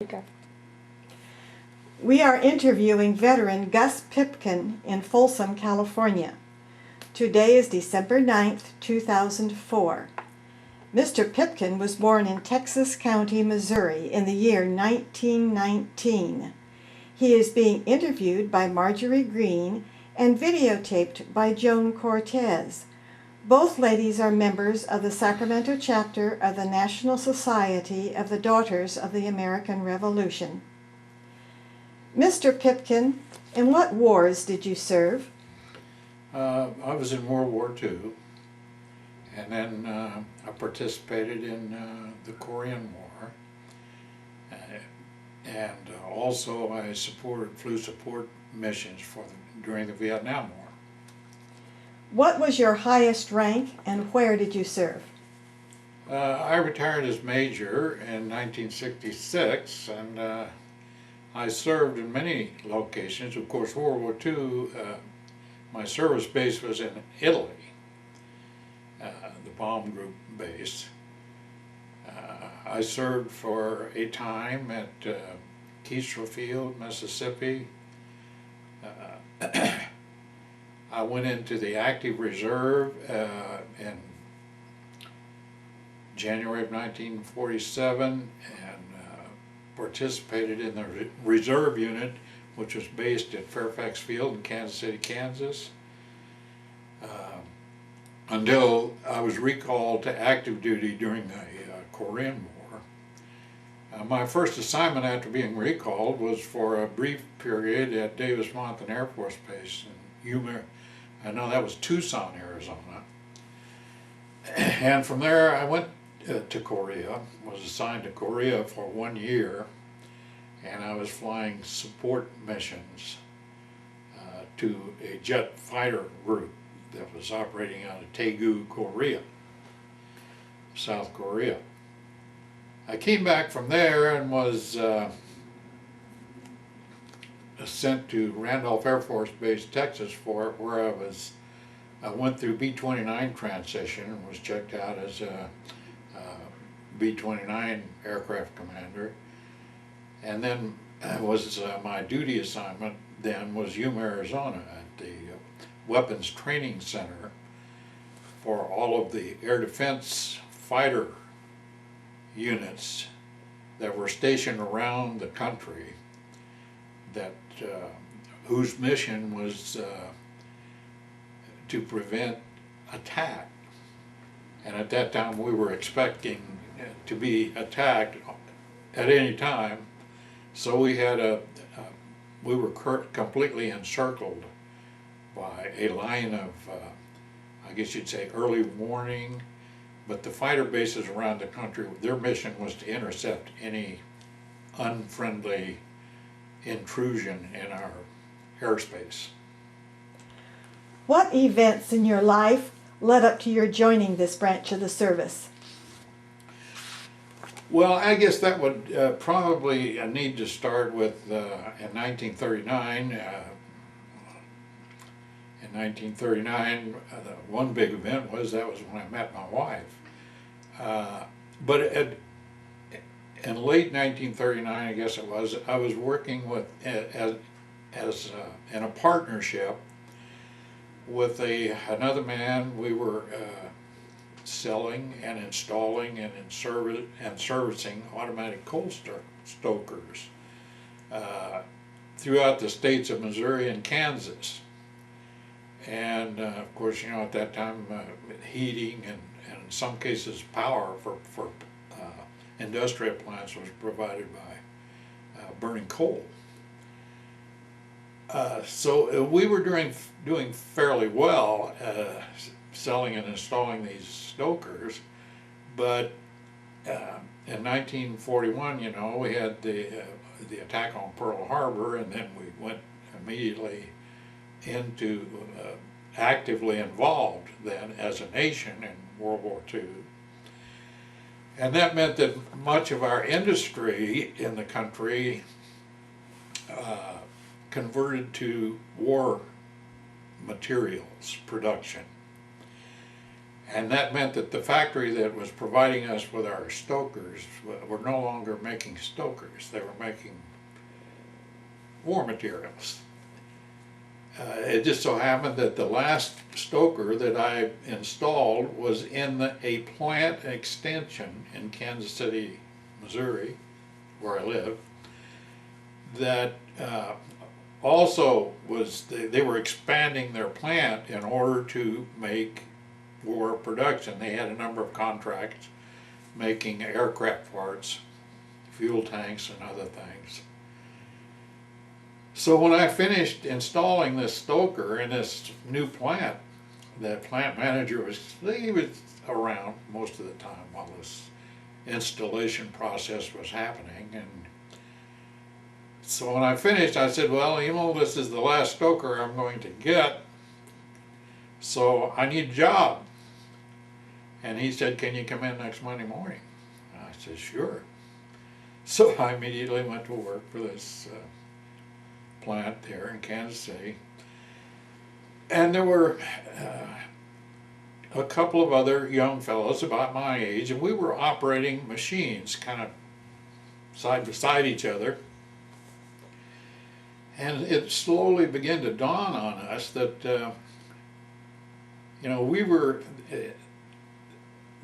go. We are interviewing veteran Gus Pipkin in Folsom, California. Today is December 9th, 2004. Mr. Pipkin was born in Texas County, Missouri in the year 1919. He is being interviewed by Marjorie Green and videotaped by Joan Cortez. Both ladies are members of the Sacramento chapter of the National Society of the Daughters of the American Revolution. Mr. Pipkin, in what wars did you serve? I was in World War II, and then I participated in the Korean War, and also I flew support missions during the Vietnam War. What was your highest rank and where did you serve? I retired as major in 1966, and I served in many locations. Of course, World War II, my service base was in Italy, the bomb group base. I served for a time at Kestrel Field, Mississippi. I went into the active reserve in January of 1947 and participated in the reserve unit, which was based at Fairfax Field in Kansas City, Kansas, until I was recalled to active duty during the Korean War. My first assignment after being recalled was for a brief period at Davis-Monthan Air Force Base in Yuma. I know that was Tucson, Arizona. And from there I went to Korea, was assigned to Korea for 1 year, and I was flying support missions to a jet fighter group that was operating out of Daegu, Korea, South Korea. I came back from there and was sent to Randolph Air Force Base, Texas, where I went through B-29 transition and was checked out as a B-29 aircraft commander. And then my duty assignment then was Yuma, Arizona at the Weapons Training Center for all of the air defense fighter units that were stationed around the country whose mission was to prevent attack. And at that time we were expecting to be attacked at any time, so we were completely encircled by a line of, I guess you'd say, early warning. But the fighter bases around the country, their mission was to intercept any unfriendly intrusion in our airspace. What events in your life led up to your joining this branch of the service? Well, I guess that would probably need to start with in 1939. In 1939, the one big event was when I met my wife. But in late 1939, I guess it was, I was working with in a partnership with another man. We were selling and installing and servicing automatic coal stokers throughout the states of Missouri and Kansas. And of course, you know, at that time, heating and in some cases power for industrial plants was provided by burning coal. So we were doing fairly well selling and installing these stokers, but in 1941, you know, we had the attack on Pearl Harbor, and then we went immediately into actively involved then as a nation in World War II. And that meant that much of our industry in the country converted to war materials production. And that meant that the factory that was providing us with our stokers were no longer making stokers. They were making war materials. It just so happened that the last stoker that I installed was in a plant extension in Kansas City, Missouri, where I live, that also was, they were expanding their plant in order to make war production. They had a number of contracts making aircraft parts, fuel tanks and other things. So when I finished installing this stoker in this new plant, the plant manager he was around most of the time while this installation process was happening. And so when I finished, I said, well, you know, this is the last stoker I'm going to get, so I need a job. And he said, can you come in next Monday morning? I said, sure. So I immediately went to work for this plant there in Kansas City. And there were a couple of other young fellows about my age, and we were operating machines kind of side by side each other. And it slowly began to dawn on us that, you know, we were,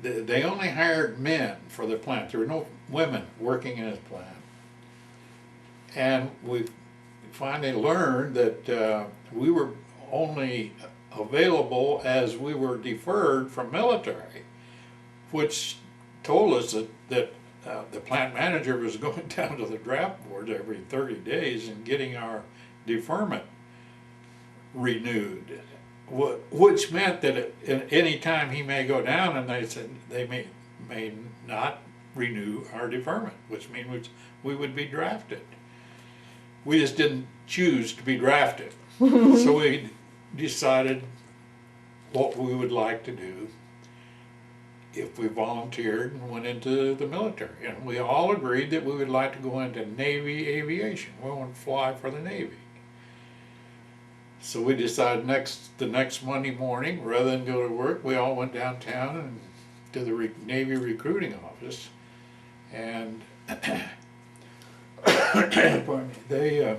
they only hired men for the plant. There were no women working in this plant. And we finally learned that we were only available as we were deferred from military, which told us that the plant manager was going down to the draft board every 30 days and getting our deferment renewed, which meant that at any time he may go down, and they said they may not renew our deferment, which means we would be drafted. We just didn't choose to be drafted. So we decided what we would like to do if we volunteered and went into the military. And we all agreed that we would like to go into Navy aviation. We want to fly for the Navy. So we decided the next Monday morning, rather than go to work, we all went downtown and to the Navy recruiting office. And pardon me, they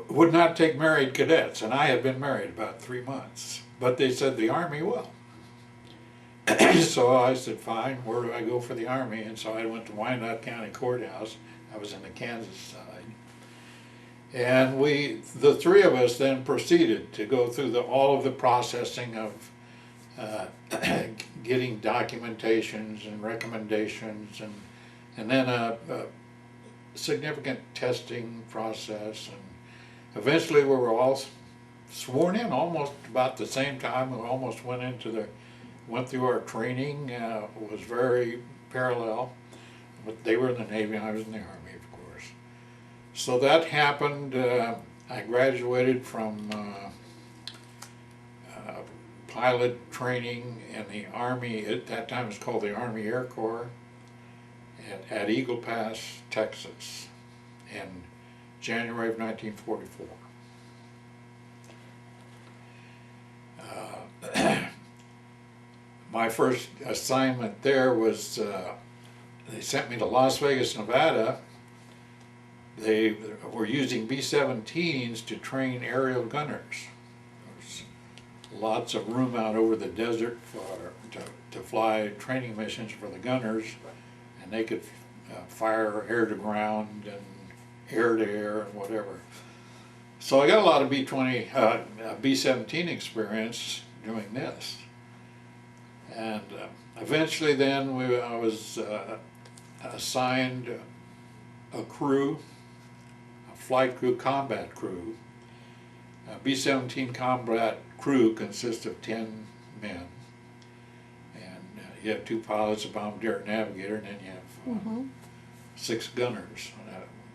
would not take married cadets, and I had been married about 3 months, but they said the Army will. So I said, fine, where do I go for the Army? And so I went to Wyandotte County Courthouse. I was in the Kansas side. And the three of us then proceeded to go through all of the processing of getting documentations and recommendations, and then a significant testing process. And eventually we were all sworn in almost about the same time. We almost went through our training. It was very parallel. But they were in the Navy and I was in the Army, of course. So that happened. I graduated from pilot training in the Army. At that time it was called the Army Air Corps at Eagle Pass, Texas, in January of 1944. My first assignment there was, they sent me to Las Vegas, Nevada. They were using B-17s to train aerial gunners. There was lots of room out over the desert to fly training missions for the gunners, and they could fire air to ground and air to air and whatever. So I got a lot of B-17 experience doing this. And eventually then I was assigned a crew, a flight crew, combat crew. A B-17 combat crew consists of 10 men. And you have 2 pilots, a bombardier navigator, and then you have 6 gunners,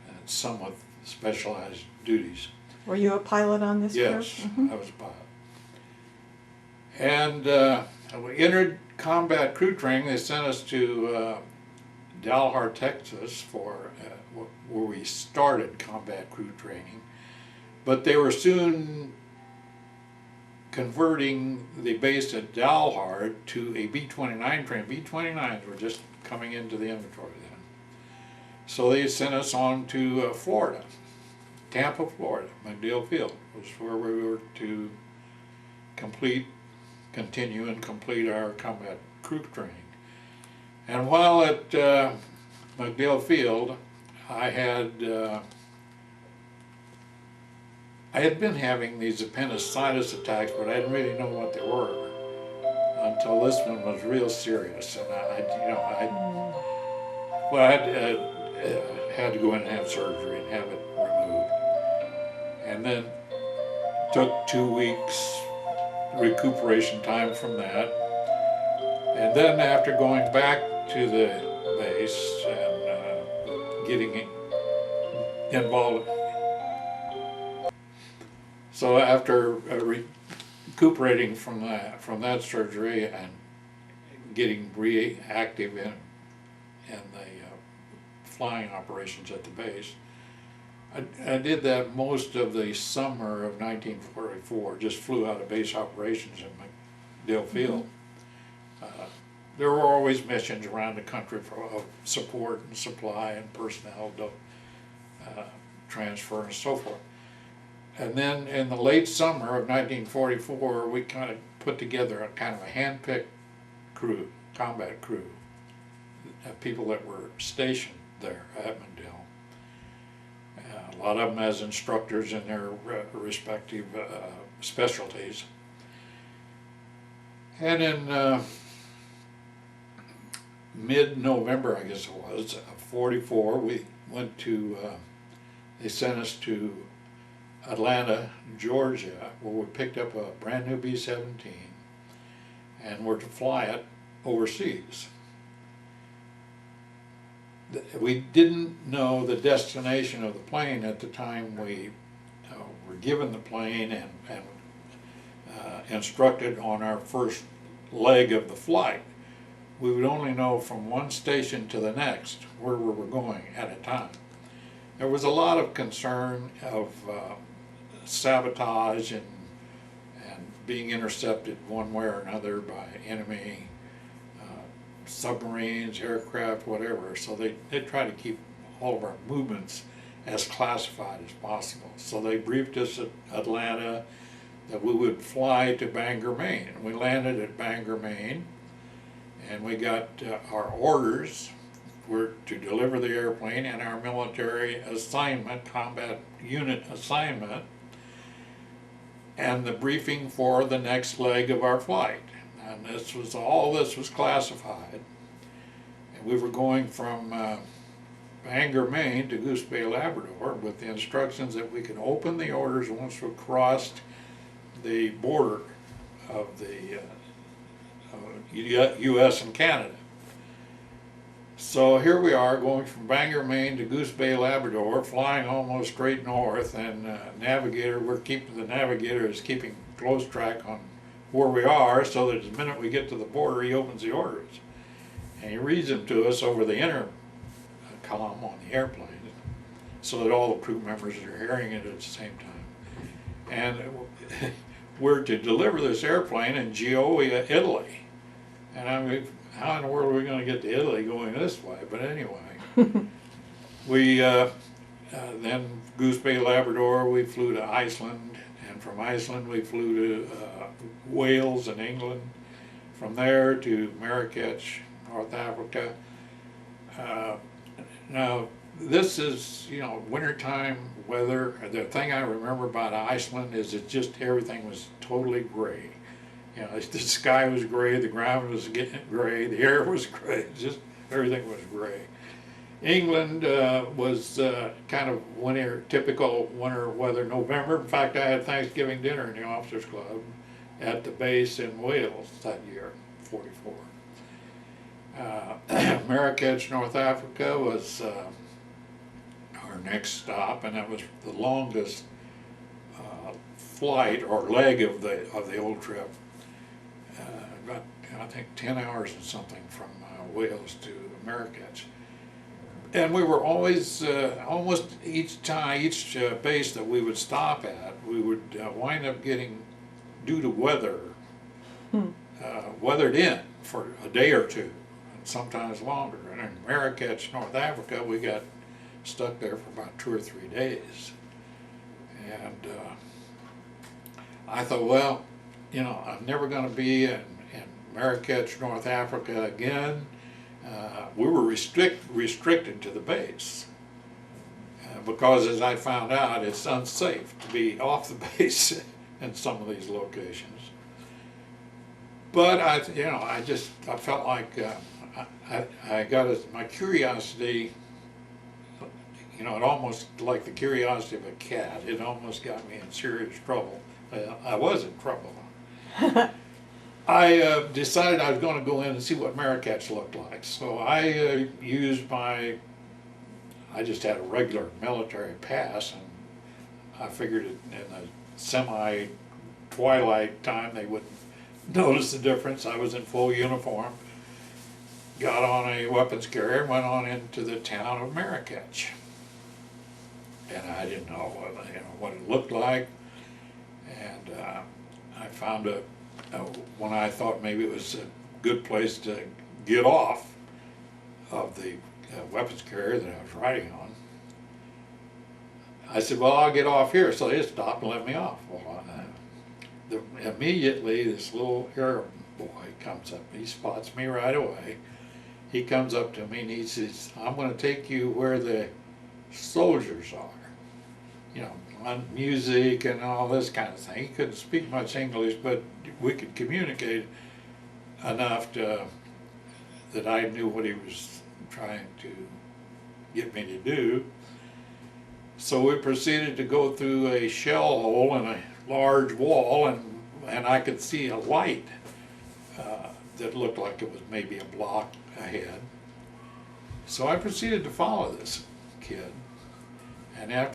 and some with specialized duties. Were you a pilot on this crew? Yes, I was a pilot. And we entered combat crew training. They sent us to Dalhart, Texas, for where we started combat crew training. But they were soon converting the base at Dalhart to a B-29 train. B-29s were just coming into the inventory then. So they sent us on to Florida, Tampa, Florida. MacDill Field was where we were to continue and complete our combat crew training. And while at MacDill Field, I had been having these appendicitis attacks, but I didn't really know what they were until this one was real serious. And I had to go in and have surgery and have it removed. And then took 2 weeks recuperation time from that. And then after going back to the base and getting involved, so after recuperating from that surgery and getting reactive in the flying operations at the base, I did that most of the summer of 1944. Just flew out of base operations in MacDill Field. There were always missions around the country of support and supply and personnel transfer and so forth. And then in the late summer of 1944, we kind of put together a kind of a hand-picked crew, combat crew, people that were stationed there at MacDill. A lot of them as instructors in their respective specialties. And in mid-November, I guess it was, 44, we went to, they sent us to Atlanta, Georgia, where we picked up a brand new B-17 and were to fly it overseas. We didn't know the destination of the plane at the time we were given the plane and instructed on our first leg of the flight. We would only know from one station to the next where we were going at a time. There was a lot of concern of sabotage and being intercepted one way or another by enemy submarines, aircraft, whatever. So they try to keep all of our movements as classified as possible. So they briefed us at Atlanta that we would fly to Bangor, Maine. We landed at Bangor, Maine, and we got our orders were to deliver the airplane and our military assignment, combat unit assignment, and the briefing for the next leg of our flight. And all this was classified. And we were going from Bangor, Maine to Goose Bay, Labrador, with the instructions that we could open the orders once we crossed the border of the U.S. and Canada. So here we are going from Bangor, Maine to Goose Bay, Labrador, flying almost straight north, and the navigator is keeping close track on where we are, so that the minute we get to the border, he opens the orders. And he reads them to us over the intercom on the airplane, so that all the crew members are hearing it at the same time. And we're to deliver this airplane in Gioia, Italy. And I mean, how in the world are we going to get to Italy going this way? But anyway, we then Goose Bay, Labrador, we flew to Iceland. And from Iceland we flew to Wales and England. From there to Marrakech, North Africa. Now this is, wintertime weather. The thing I remember about Iceland is everything was totally gray. The sky was gray, the ground was getting gray, the air was gray, everything was gray. England was kind of typical winter weather, November. In fact, I had Thanksgiving dinner in the Officers Club at the base in Wales that year, 44. Marrakech, North Africa was our next stop, and that was the longest flight or leg of the old trip. About, I think, 10 hours and something from Wales to Marrakech. And we were always, almost each base that we would stop at, we would wind up getting due to weather, weathered in for a day or two, and sometimes longer. And in Marrakech, North Africa, we got stuck there for about 2 or 3 days. And I thought, well, you know, I'm never going to be in Marrakech, North Africa again. We were restricted to the base because, as I found out, it's unsafe to be off the base in some of these locations. But I felt like I got my curiosity. You know, it almost like the curiosity of a cat. It almost got me in serious trouble. I was in trouble. I decided I was going to go in and see what Marrakech looked like. So I I just had a regular military pass, and I figured in the semi-twilight time they wouldn't notice the difference. I was in full uniform, got on a weapons carrier, and went on into the town of Marrakech. And I didn't know what it looked like, and I found when I thought maybe it was a good place to get off of the weapons carrier that I was riding on. I said, well, I'll get off here. So they stopped and let me off. Well, immediately this little Arab boy comes up. He spots me right away. He comes up to me and he says, I'm going to take you where the soldiers are. You know, on music and all this kind of thing. He couldn't speak much English, but we could communicate enough that I knew what he was trying to get me to do. So we proceeded to go through a shell hole in a large wall, and I could see a light that looked like it was maybe a block ahead. So I proceeded to follow this kid, and after